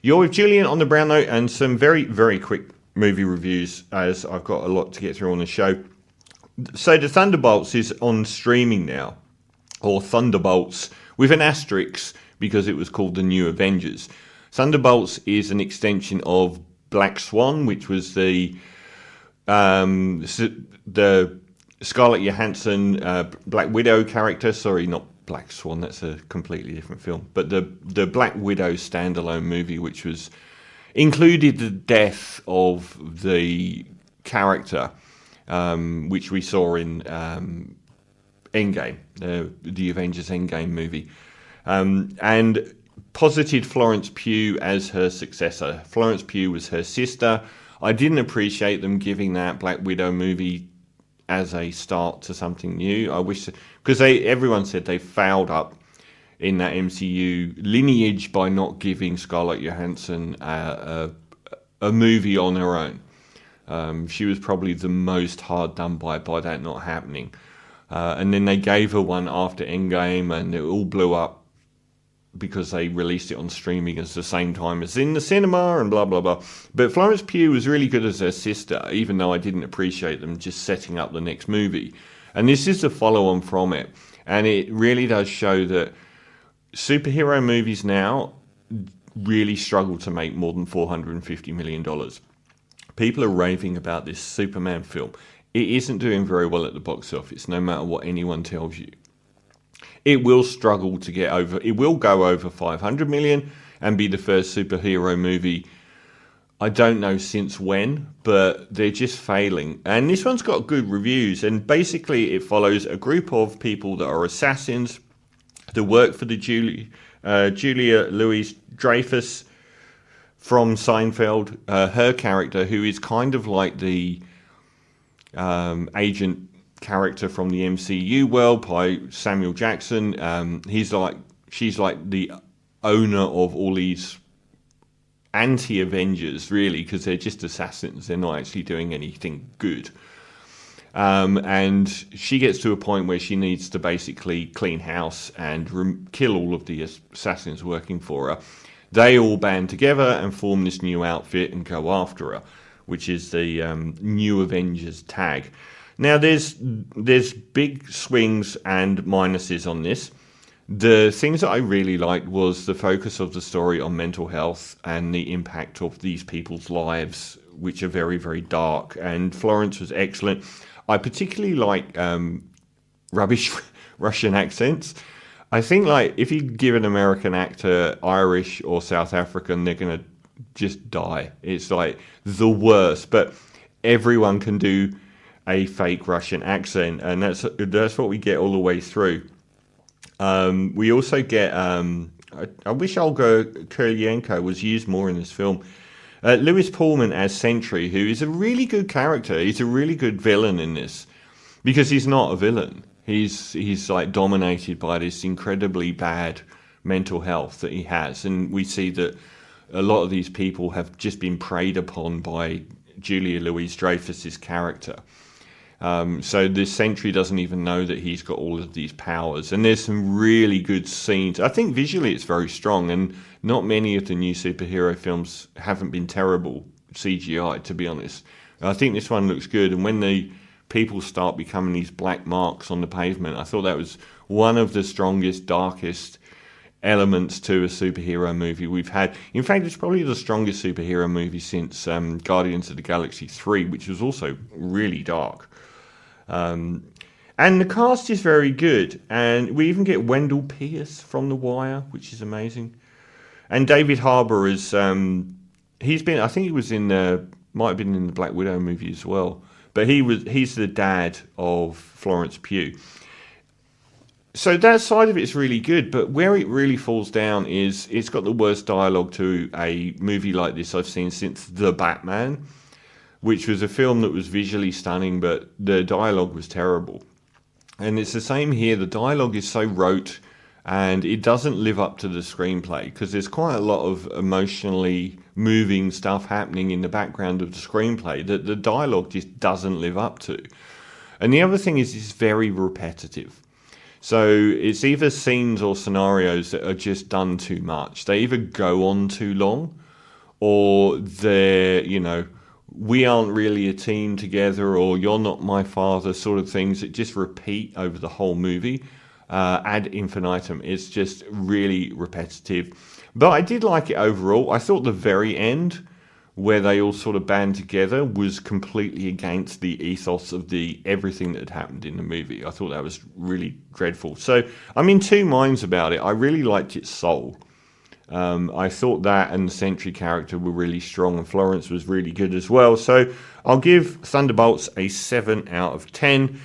You're with Julian on the Brown Note and some very, very quick movie reviews, as I've got a lot to get through on the show. So the Thunderbolts is on streaming now, or Thunderbolts with an asterisk because it was called the New Avengers. Thunderbolts is an extension of Black Swan, which was the Scarlett Johansson Black Widow character. Sorry, not Black Swan, that's a completely different film. But the Black Widow standalone movie, which was included the death of the character, which we saw in Endgame, the Avengers Endgame movie, and posited Florence Pugh as her successor. Florence Pugh was her sister. I didn't appreciate them giving that Black Widow movie as a start to something new. I wish, because everyone said they fouled up in that MCU lineage by not giving Scarlett Johansson a movie on her own. She was probably the most hard done by that not happening. And then they gave her one after Endgame, and it all blew up because they released it on streaming at the same time as in the cinema and blah, blah, blah. But Florence Pugh was really good as her sister, even though I didn't appreciate them just setting up the next movie. And this is the follow-on from it. And it really does show that superhero movies now really struggle to make more than $450 million. People are raving about this Superman film. It isn't doing very well at the box office, no matter what anyone tells you. It will struggle to get over. It will go over 500 million and be the first superhero movie, I don't know since when, but they're just failing. And this one's got good reviews, and basically it follows a group of people that are assassins that work for the Julia Louis-Dreyfus from Seinfeld, her character, who is kind of like the agent character from the MCU world by Samuel Jackson. She's like the owner of all these anti-Avengers, really, because they're just assassins. They're not actually doing anything good. And she gets to a point where she needs to basically clean house and kill all of the assassins working for her. They all band together and form this new outfit and go after her, which is the New Avengers tag. Now, there's big swings and minuses on this. The things that I really liked was the focus of the story on mental health and the impact of these people's lives, which are very, very dark. And Florence was excellent. I particularly like rubbish Russian accents. I think, like, if you give an American actor Irish or South African, they're going to just die. It's like the worst. But everyone can do a fake Russian accent, and that's what we get all the way through. We also get I wish Olga Kurylenko was used more in this film. Lewis Pullman as Sentry, who is a really good character. He's a really good villain in this, because he's not a villain. He's like dominated by this incredibly bad mental health that he has, and we see that a lot of these people have just been preyed upon by Julia Louis-Dreyfus's character. So this Sentry doesn't even know that he's got all of these powers. And there's some really good scenes. I think visually it's very strong, and not many of the new superhero films haven't been terrible CGI, to be honest. I think this one looks good, and when the people start becoming these black marks on the pavement, I thought that was one of the strongest, darkest elements to a superhero movie we've had. In fact, it's probably the strongest superhero movie since Guardians of the Galaxy 3, which was also really dark. And the cast is very good, and we even get Wendell Pierce from The Wire, which is amazing. And David Harbour is he's been, I think he was might have been in the Black Widow movie as well, but he's the dad of Florence Pugh. So that side of it's really good, but where it really falls down is it's got the worst dialogue to a movie like this I've seen since The Batman, which was a film that was visually stunning, but the dialogue was terrible. And it's the same here. The dialogue is so rote, and it doesn't live up to the screenplay, because there's quite a lot of emotionally moving stuff happening in the background of the screenplay that the dialogue just doesn't live up to. And the other thing is it's very repetitive. So it's either scenes or scenarios that are just done too much. They either go on too long, or we aren't really a team together, or you're not my father, sort of things that just repeat over the whole movie ad infinitum. It's just really repetitive. But I did like it overall. I thought the very end, where they all sort of band together, was completely against the ethos of the everything that had happened in the movie. I thought that was really dreadful. So I'm in two minds about it. I really liked its soul. I thought that and the Sentry character were really strong, and Florence was really good as well. So I'll give Thunderbolts a 7 out of 10.